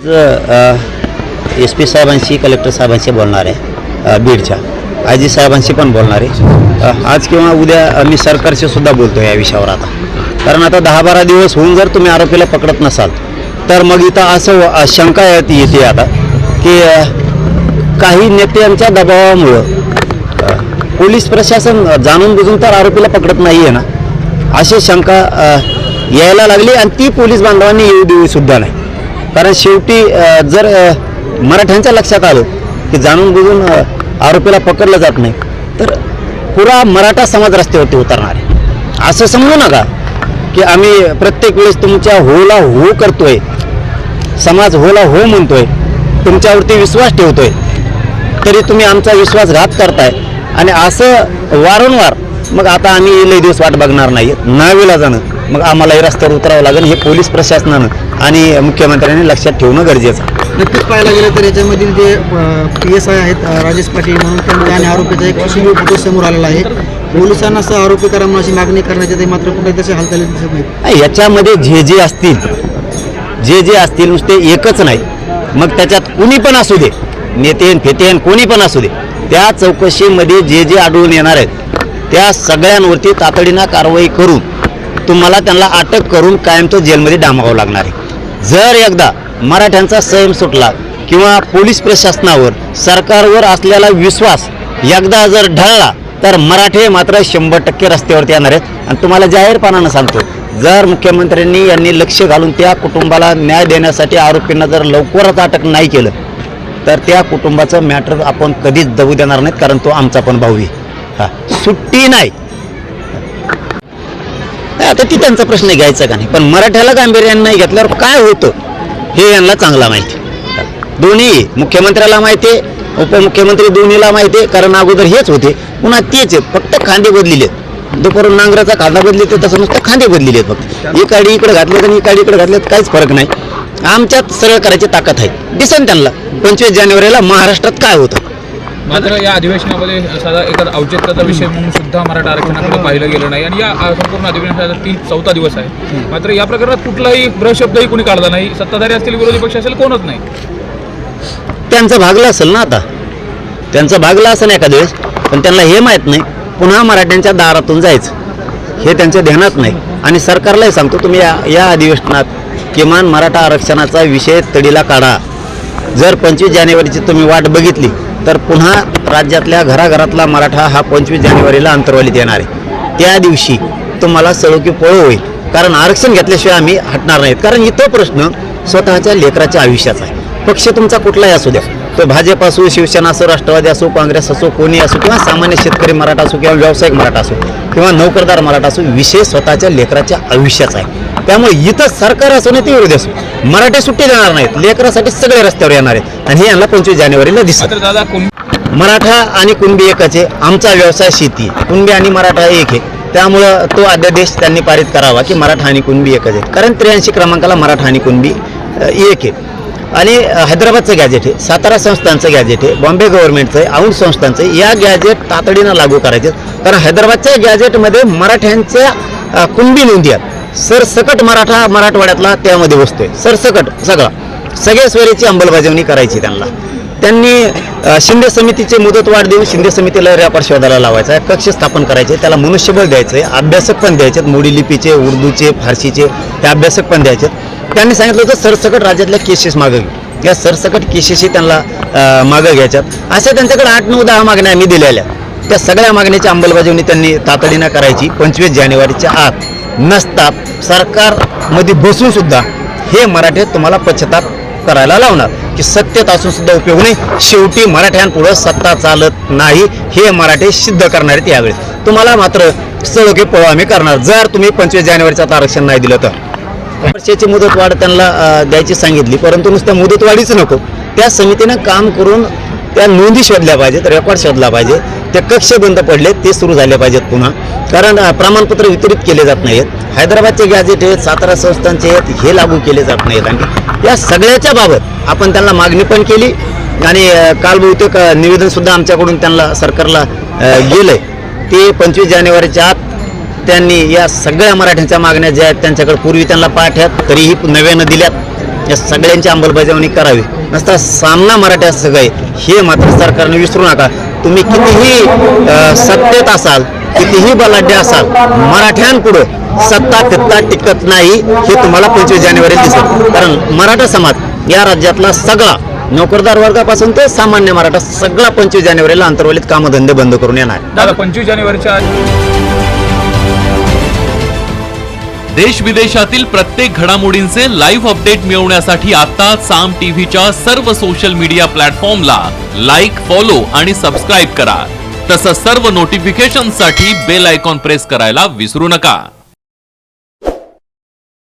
SP साहेबांशी collector साहेबांशी बोलणार आहे, बीडच्या आयजी साहेबांशी पण बोलणार आहे आज किंवा उद्या. मी सरकारशी सुद्धा बोलतो या विषयावर आता, कारण आता 10-12 दिवस होऊन जर तुम्ही आरोपीला पकडत नसाल तर मग इथं असं शंका येते आता की काही नेत्यांच्या दबावामुळं पोलीस प्रशासन जाणून बुजून तर आरोपीला पकडत नाही आहे ना, अशी शंका यायला लागली. आणि ती पोलीस बांधवांनी येऊ देऊ सुद्धा नाही, कारण शेवटी जर मराठ्यांच्या लक्षात आलं की जाणून बुजून आरोपीला पकडलं जात नाही तर पुरा मराठा समाज रस्त्यावरती उतरणार आहे. असं समजू नका की आम्ही प्रत्येक वेळेस तुमच्या होला हो करतोय, समाज होला हो म्हणतोय, तुमच्यावरती विश्वास ठेवतोय, तरी तुम्ही आमचा विश्वासघात करताय. आणि असं वारंवार मग आता आम्ही लई दिवस वाट बघणार नाही, नाविलाजानं मग आम्हालाही रस्त्यावर उतरावं लागेल. हे पोलीस प्रशासनानं आणि मुख्यमंत्र्यांनी लक्षात ठेवणं गरजेचं आहे. नक्कीच पाहायला गेलं तर याच्यामधील जे PSI आहेत राजेश पाटील म्हणून त्यांनी आणि आरोपीचा एक व्हिडिओ फुटेज समोर आलेला आहे. पोलिसांना असं आरोपी करा म्हणून अशी मागणी करण्याचे ते मात्र कुठे तसे हालचाली दिसत नाहीत. याच्यामध्ये जे असतील नुसते एकच नाही, मग त्याच्यात कुणी पण असू दे, नेतेन फेतेन कोणी पण असू दे, त्या चौकशीमध्ये जे आढळून येणार आहेत त्या सगळ्यांवरती तातडीनं कारवाई करून तुम्हाला त्यांना अटक करून कायमचं जेलमध्ये डांबावं लागणार आहे. जर एकदा मराठ्यांचा संयम सुटला किंवा पोलीस प्रशासनावर सरकारवर असलेला विश्वास एकदा जर ढळला तर मराठे मात्र 100% रस्त्यावरती येणार आहेत. आणि तुम्हाला जाहीरपणानं सांगतो, जर मुख्यमंत्र्यांनी यांनी लक्ष घालून त्या कुटुंबाला न्याय देण्यासाठी आरोपींना जर लवकरच अटक नाही केलं तर त्या कुटुंबाचं मॅटर आपण कधीच दबू देणार नाहीत, कारण तो आमचा पण भाऊ आहे. सुट्टी नाही. आता ती त्यांचा प्रश्न घ्यायचा का नाही, पण मराठ्याला गांभीर्यानं नाही घेतल्यावर काय होतं हे यांना चांगला माहिती. दोन्ही मुख्यमंत्र्याला माहिती आहे, उपमुख्यमंत्री दोन्हीला माहिती आहे, कारण अगोदर हेच होते पुन्हा तेच आहेत, फक्त खांदे बदलिले. दुपारून नांगराचा खांदा बदलिते तसं नुसतं खांदे बदलिले आहेत. फक्त ही काडी इकडे घातलेत आणि ही काडी इकडे घातलेत, काहीच फरक नाही. आमच्यात सरळ करायची ताकद आहे. दिसेल त्यांना 25 जानेवारीला महाराष्ट्रात काय होतं. मात्र या अधिवेशनामध्ये साधा एखादा औचित्याचा विषय म्हणून सुद्धा मराठा आरक्षणाकडे पाहिलं गेलं नाही. आणि या संपूर्ण अधिवेशनाचा 4था दिवस आहे, मात्र या प्रकरणात कुठलाही ब्रशब्दही कोणी काढला नाही. सत्ताधारी असतील, विरोधी पक्ष असेल, कोणच नाही. त्यांचं भागलं असेल ना, आता त्यांचं भागलं असेल एखाद्या वेळेस, पण त्यांना हे माहीत नाही पुन्हा मराठ्यांच्या दारातून जायचं हे त्यांच्या ध्यानात नाही. आणि सरकारलाही सांगतो, तुम्ही या अधिवेशनात किमान मराठा आरक्षणाचा विषय तडीला काढा. जर 25 जानेवारीची तुम्ही वाट बघितली तर पुन्हा राज्यातल्या घराघरातला मराठा हा 25 जानेवारीला अंतर्वालीत येणार आहे. त्या दिवशी तुम्हाला सळोकी पळो होईल, कारण आरक्षण घेतल्याशिवाय आम्ही हटणार नाहीत. कारण इथं प्रश्न स्वतःच्या लेकराच्या आयुष्याचा आहे. पक्ष तुमचा कुठलाही असू द्या, तो भाजप असो, शिवसेना असो, राष्ट्रवादी असो, काँग्रेस असो, कोणी असो, किंवा सामान्य शेतकरी मराठा असो किंवा व्यावसायिक मराठा असो किंवा नोकरदार मराठा असो, विषय स्वतःच्या लेकराच्या आयुष्याचा आहे. त्यामुळे इथं सरकार असो नाही ते विरोधी असो, मराठे सुट्टी देणार नाहीत. लेकरासाठी सगळे रस्त्यावर येणार आहेत आणि हे यांना 25 जानेवारीला दिसत. मराठा आणि कुणबी एकाचे. आमचा व्यवसाय शेती, कुणबी आणि मराठा एक आहे. त्यामुळं तो अध्यादेश त्यांनी पारित करावा की मराठा आणि कुणबी एकच आहेत. कारण 83 क्रमांकाला मराठा आणि कुणबी एक आहे. आणि हैदराबादचं गॅजेट आहे, सातारा संस्थांचं गॅजेट आहे, बॉम्बे गव्हर्नमेंटचं आहे, औंध संस्थांचं आहे. या गॅजेट तातडीनं लागू करायचे, कारण हैदराबादच्या गॅजेटमध्ये मराठ्यांच्या कुणबी नोंदी आहेत. सरसकट मराठवाड्यातला त्यामध्ये बसतोय, सरसकट सगळ्या सोयीची अंमलबजावणी करायची त्यांना. त्यांनी शिंदे समितीचे मुदतवाढ देऊन शिंदे समितीला व्यापार शोधायला लावायचा आहे, कक्ष स्थापन करायचे, त्याला मनुष्यबळ द्यायचं आहे, अभ्यासक पण द्यायचे, मोडी लिपीचे, उर्दूचे, फारसीचे हे अभ्यासक पण द्यायचे. त्यांनी सांगितलं होतं सरसकट राज्यातल्या केसेस मागं घेऊ. या सरसकट केसेसही त्यांना मागं घ्यायच्यात. अशा त्यांच्याकडे 8, 9, 10 मागण्या आम्ही दिलेल्या. त्या सगळ्या मागण्याची अंमलबजावणी त्यांनी तातडीनं करायची. 25 जानेवारीच्या आत नसतात सरकारमध्ये बसून सुद्धा हे मराठे तुम्हाला पश्चाताप करायला लावणार की सत्तेत असून सुद्धा उपयोग नाही. शेवटी मराठ्यांपुढं सत्ता चालत नाही हे मराठे सिद्ध करणार आहेत. यावेळेस तुम्हाला मात्र सळोके पळो आम्ही करणार, जर तुम्ही 25 जानेवारीचं आरक्षण नाही दिलं तर. वर्षाची मुदतवाढ त्यांना द्यायची सांगितली, परंतु नुसत्या मुदतवाढीच नको, त्या समितीनं काम करून त्या नोंदी शोधल्या पाहिजेत, रेकॉर्ड शोधला पाहिजे, ते कक्ष बंद पडले ते सुरू झाले पाहिजेत पुन्हा. कारण प्रमाणपत्र वितरित केले जात नाहीत. हैदराबादचे गॅजेट आहेत, सातारा संस्थांचे आहेत, हे लागू केले जात नाहीत. आणि या सगळ्याच्या बाबत आपण त्यांना मागणी पण केली आणि काल बहुतेक निवेदनसुद्धा आमच्याकडून त्यांना सरकारला गेलं आहे. ते 25 जानेवारीच्या आत त्यांनी या सगळ्या मराठ्यांच्या मागण्या ज्या आहेत त्यांच्याकडे पूर्वी त्यांना पाठ्यात तरीही नव्यानं दिल्यात या सगळ्यांची अंमलबजावणी करावी. नसता सामना मराठी असं सगळं आहे हे मात्र सरकारने विसरू नका. तुम्ही कितीही सत्तेत असाल, कितीही बलाढ्य असाल, मराठ्यांपुढं सत्ता फित्ता टिकत नाही हे तुम्हाला 25 जानेवारीला दिसेल. कारण मराठा समाज या राज्यातला सगळा नोकरदार वर्गापासून ते सामान्य मराठा सगळा 25 जानेवारीला अंतर्वलित कामधंदे बंद करून येणार. दादा 25 जानेवारीच्या देश विदेशातील प्रत्येक घडामोडींचे लाईव्ह अपडेट मिळवण्यासाठी आता साम टीव्हीच्या सर्व सोशल मीडिया प्लॅटफॉर्मला लाईक, फॉलो आणि सबस्क्राईब करा. तसंच सर्व नोटिफिकेशनसाठी बेल आयकॉन प्रेस करायला विसरू नका.